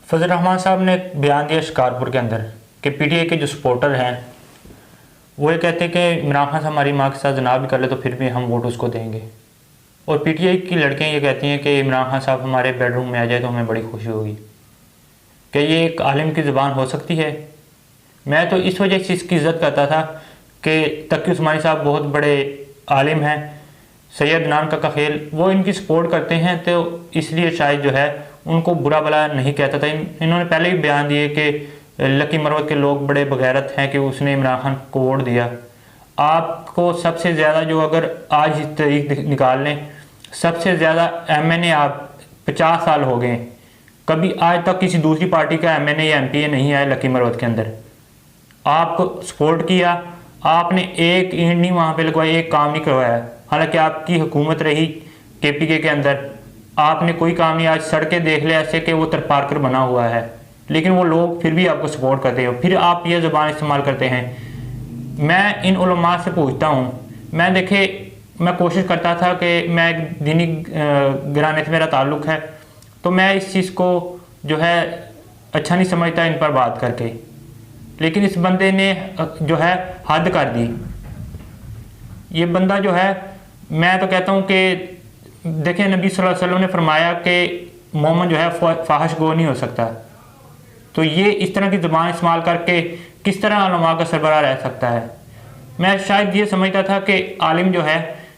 फजल रहमान साहब ने एक बयान दिया शिकारपुर के अंदर कि पीटीआई के जो सपोर्टर हैं वो ये कहते हैं कि इमरान खान से हमारी माँ के साथ जना भी कर ले तो फिर भी हम वोट उसको देंगे। और पीटीआई की लड़कियां ये कहती हैं कि इमरान खान साहब हमारे बेडरूम में आ जाए तो हमें बड़ी खुशी होगी। क्या ये एक आलिम की ज़ुबान हो सकती है? मैं तो इस वजह से इसकी इज़्ज़त करता था कि तकी उस्मानी साहब बहुत बड़े आलिम हैं, सैयद अदनान काका खेल वो इनकी सपोर्ट करते हैं, तो इसलिए शायद जो है उनको बुरा भला नहीं कहता था। इन्होंने पहले ही बयान दिए कि लकी मरवत के लोग बड़े बगैरत हैं कि उसने इमरान खान को वोट दिया। आपको सबसे ज़्यादा जो अगर आज तारीख निकाल लें, सबसे ज़्यादा एमएनए आप 50 साल हो गए, कभी आज तक किसी दूसरी पार्टी का एमएनए या एमपीए नहीं आया लकी मरवत के अंदर। आपको सपोर्ट किया, आपने एक ईंट नहीं वहाँ पे लगवाई, एक काम नहीं करवाया। हालांकि आपकी हुकूमत रही केपीके के अंदर, आपने कोई काम नहीं। आज सड़कें देख ले ऐसे कि वो तरपारकर बना हुआ है, लेकिन वो लोग फिर भी आपको सपोर्ट करते हो, फिर आप ये ज़बान इस्तेमाल करते हैं। मैं इन उलमा से पूछता हूँ, मैं कोशिश करता था कि मैं एक दीनी घराने से मेरा ताल्लुक़ है, तो मैं इस चीज़ को जो है अच्छा नहीं समझता इन पर बात करके, लेकिन इस बंदे ने जो है हद कर दी। ये बंदा जो है, मैं तो कहता हूँ कि देखिए नबी सल्लल्लाहु अलैहि वसल्लम ने फरमाया कि मोमिन जो है फाहिश गो नहीं हो सकता, तो ये इस तरह की ज़बान इस्तेमाल करके किस तरह उलमा का सरबराह रह सकता है। मैं शायद ये समझता था कि आलिम जो है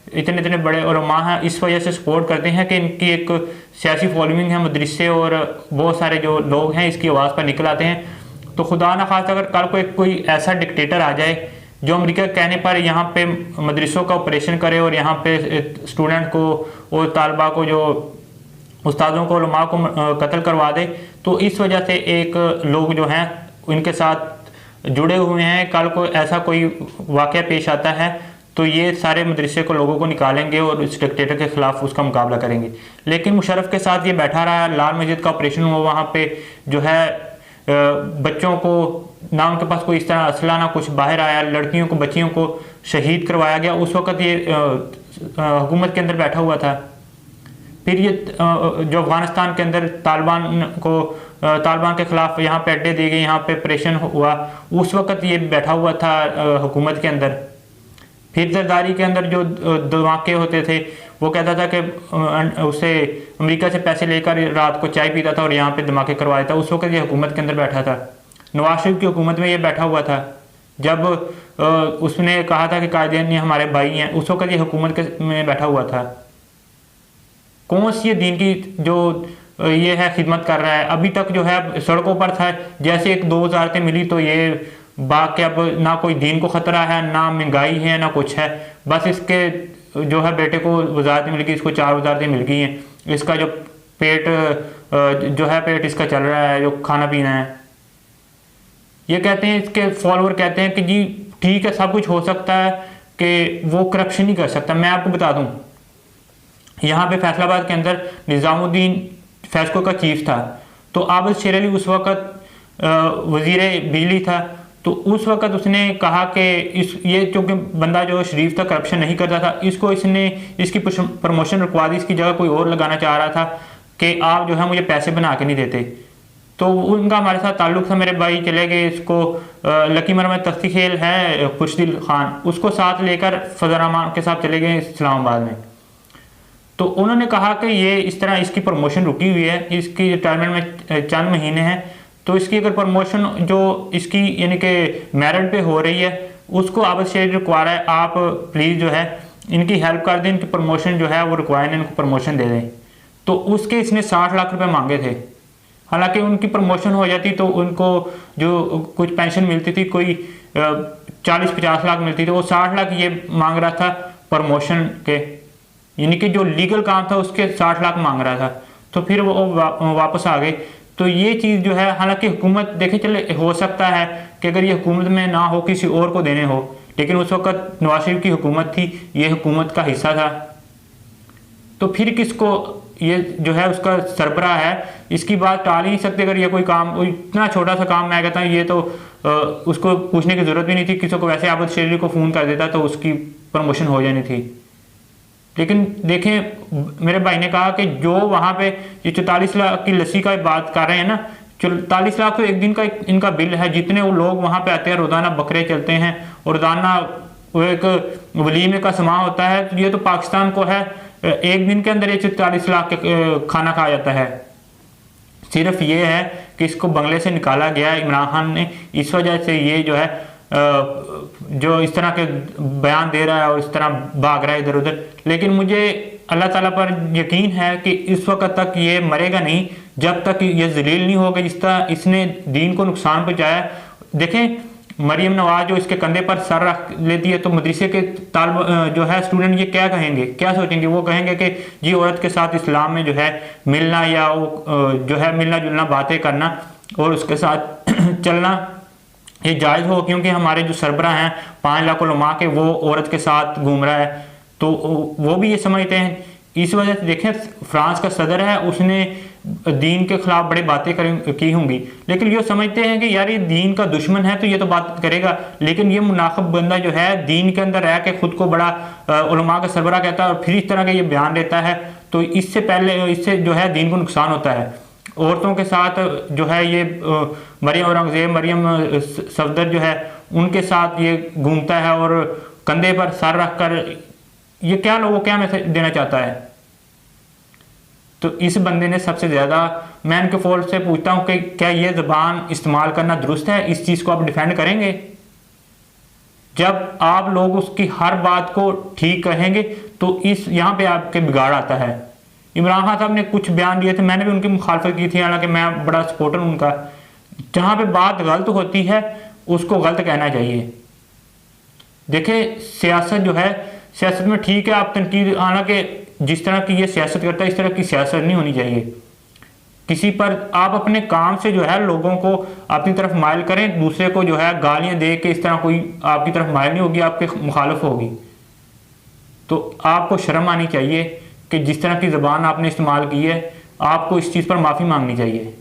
इतने इतने बड़े उलमा हैं, इस वजह से सपोर्ट करते हैं कि इनकी एक सियासी फॉलोइंग है, मदरसे और बहुत सारे जो लोग हैं इसकी आवाज़ पर निकल आते हैं। तो खुदा न खास्ता अगर कल को कोई ऐसा डिक्टेटर आ जाए जो अमेरिका के कहने पर यहाँ पे मदरसों का ऑपरेशन करे और यहाँ पे स्टूडेंट को और तालबा को, जो उस्तादों को, उलमा को कत्ल करवा दे, तो इस वजह से एक लोग जो हैं इनके साथ जुड़े हुए हैं, कल को ऐसा कोई वाक़या पेश आता है तो ये सारे मदरसे को लोगों को निकालेंगे और इस डिक्टेटर के ख़िलाफ़ उसका मुकाबला करेंगे। लेकिन मुशर्रफ के साथ ये बैठा रहा, लाल मस्जिद का ऑपरेशन हुआ, वहाँ पे जो है बच्चों को ना उनके पास कोई इस तरह असला ना कुछ बाहर आया, लड़कियों को बच्चियों को शहीद करवाया गया। उस वक़्त ये हुकूमत के अंदर बैठा हुआ था। फिर ये जो अफ़गानिस्तान के अंदर तालिबान के ख़िलाफ़ यहाँ पे अड्डे दिए गए, यहाँ पे ऑपरेशन हुआ, उस वक़्त ये बैठा हुआ था हुकूमत के अंदर। फिर जरदारी के अंदर जो धमाके होते थे, वो कहता था कि उसे अमेरिका से पैसे लेकर रात को चाय पीता था और यहाँ पे धमाके करवा देता। उस वक्त ये हुकूमत के अंदर बैठा था। नवाज शरीफ की हुकूमत में ये बैठा हुआ था। जब उसने कहा था कि कायदीन हमारे भाई हैं, उस वक्त ये हुकूमत में बैठा हुआ था। कौन सी ये दीन की जो ये है खिदमत कर रहा है? अभी तक जो है सड़कों पर था, जैसे एक 2 वजारतें मिली तो ये बाकी अब ना कोई दीन को ख़तरा है, ना महंगाई है, ना कुछ है। बस इसके जो है बेटे को वजारतें मिल गई, इसको 4 वजारतें मिल गई हैं, इसका जो पेट जो है पेट इसका चल रहा है, जो खाना पीना है। ये कहते हैं, इसके फॉलोअर कहते हैं कि जी ठीक है, सब कुछ हो सकता है कि वो करप्शन नहीं कर सकता। मैं आपको बता दूं, यहाँ पे फैसलाबाद के अंदर निज़ामुद्दीन फैसको का चीफ था, तो आबिद शेर अली उस वक़्त वज़ीर बिजली था। तो उस वक़्त उसने कहा कि ये चूँकि बंदा जो शरीफ था, करप्शन नहीं करता था, इसकी प्रमोशन रुकवा दी, इसकी जगह कोई और लगाना चाह रहा था कि आप जो है मुझे पैसे बना के नहीं देते। तो उनका हमारे साथ ताल्लुक़ था, मेरे भाई चले गए, इसको लकी मरवत तख्ती खेल है खुशदिल खान, उसको साथ लेकर फजल रहमान के साथ चले गए इस्लामाबाद में। तो उन्होंने कहा कि ये इस तरह इसकी प्रमोशन रुकी हुई है, इसकी रिटायरमेंट में चंद महीने हैं, तो इसकी अगर प्रमोशन जो इसकी यानी कि मेरिट पे हो रही है उसको आबिद शेर रिक्वायर है, आप प्लीज़ जो है इनकी हेल्प कर दें, इनकी प्रमोशन जो है वो रिक्वायर है, इनको प्रमोशन दे दें। तो उसके इसने 60 लाख रुपए मांगे थे। हालांकि उनकी प्रमोशन हो जाती तो उनको जो कुछ पेंशन मिलती थी, कोई 40-50 लाख मिलती थी, वो 60 लाख ये मांग रहा था प्रमोशन के, यानी कि जो लीगल काम था उसके 60 लाख मांग रहा था। तो फिर वो वापस आ गए। तो ये चीज़ जो है, हालांकि हुकूमत देखे चले, हो सकता है कि अगर ये हुकूमत में ना हो किसी और को देने हो, लेकिन उस वक़्त नवाज शरीफ की हुकूमत थी, ये हुकूमत का हिस्सा था, तो फिर किसको ये जो है उसका सरबराह है, इसकी बात टाल ही नहीं सकते। अगर ये कोई काम, इतना छोटा सा काम, मैं कहता हूँ ये तो उसको पूछने की ज़रूरत भी नहीं थी, किसी को वैसे आबिद शेर को फ़ोन कर देता तो उसकी प्रमोशन हो जानी थी। लेकिन देखें, मेरे भाई ने कहा कि जो वहाँ पे ये 44 लाख की लस्सी का बात कर रहे हैं ना, 44 लाख तो एक दिन का इनका बिल है। जितने वो लोग वहाँ पे आते हैं, रोज़ाना बकरे चलते हैं और रोज़ाना वो एक वलीमे का सामान होता है, तो ये तो पाकिस्तान को है एक दिन के अंदर ये 44 लाख के खाना खाया जाता है। सिर्फ ये है कि इसको बंगले से निकाला गया इमरान खान ने, इस वजह से ये जो है जो इस तरह के बयान दे रहा है और इस तरह भाग रहा है इधर उधर। लेकिन मुझे अल्लाह ताला पर यकीन है कि इस वक्त तक ये मरेगा नहीं जब तक ये जलील नहीं होगा जिस तरह इसने दीन को नुकसान पहुंचाया। देखें, मरियम नवाज जो इसके कंधे पर सर रख लेती है, तो मदरसे के तालब जो है स्टूडेंट ये क्या कहेंगे, क्या सोचेंगे? वो कहेंगे कि जी औरत के साथ इस्लाम में जो है मिलना या वो जो है मिलना जुलना बातें करना और उसके साथ चलना ये जायज़ हो, क्योंकि हमारे जो सरबराह हैं 5 लाख उलमा के, वो औरत के साथ घूम रहा है, तो वो भी ये समझते हैं। इस वजह से देखें, फ्रांस का सदर है, उसने दीन के खिलाफ बड़ी बातें की होंगी, लेकिन ये समझते हैं कि यार ये दीन का दुश्मन है तो ये तो बात करेगा। लेकिन ये मुनाफिक बंदा जो है दीन के अंदर रह के खुद को बड़ा उलमा का सरबराह कहता है और फिर इस तरह का ये बयान देता है, तो इससे पहले इससे जो है दीन को नुकसान होता है। औरतों के साथ जो है ये मरियम औरंगजेब, मरियम सफदर जो है उनके साथ ये घूमता है और कंधे पर सर रख कर ये क्या लोगों क्या मैसेज देना चाहता है? तो इस बंदे ने सबसे ज़्यादा, मैं इनके फोल से पूछता हूँ कि क्या ये ज़बान इस्तेमाल करना दुरुस्त है? इस चीज़ को आप डिफेंड करेंगे? जब आप लोग उसकी हर बात को ठीक कहेंगे तो इस यहाँ पे आपके बिगाड़ आता है। इमरान खान साहब ने कुछ बयान दिए थे, मैंने भी उनकी मुखालफत की थी, हालांकि मैं बड़ा सपोर्टर हूँ उनका। जहाँ पे बात गलत होती है उसको गलत कहना चाहिए। देखिए, सियासत जो है, सियासत में ठीक है आप तनकीद, हालांकि जिस तरह की ये सियासत करता है इस तरह की सियासत नहीं होनी चाहिए। किसी पर आप अपने काम से जो है लोगों को अपनी तरफ माइल करें, दूसरे को जो है गालियां दे के इस तरह कोई आपकी तरफ माइल नहीं होगी, आपके मुखालिफ होगी। तो आपको शर्म आनी चाहिए कि जिस तरह की ज़बान आपने इस्तेमाल की है, आपको इस चीज़ पर माफ़ी मांगनी चाहिए।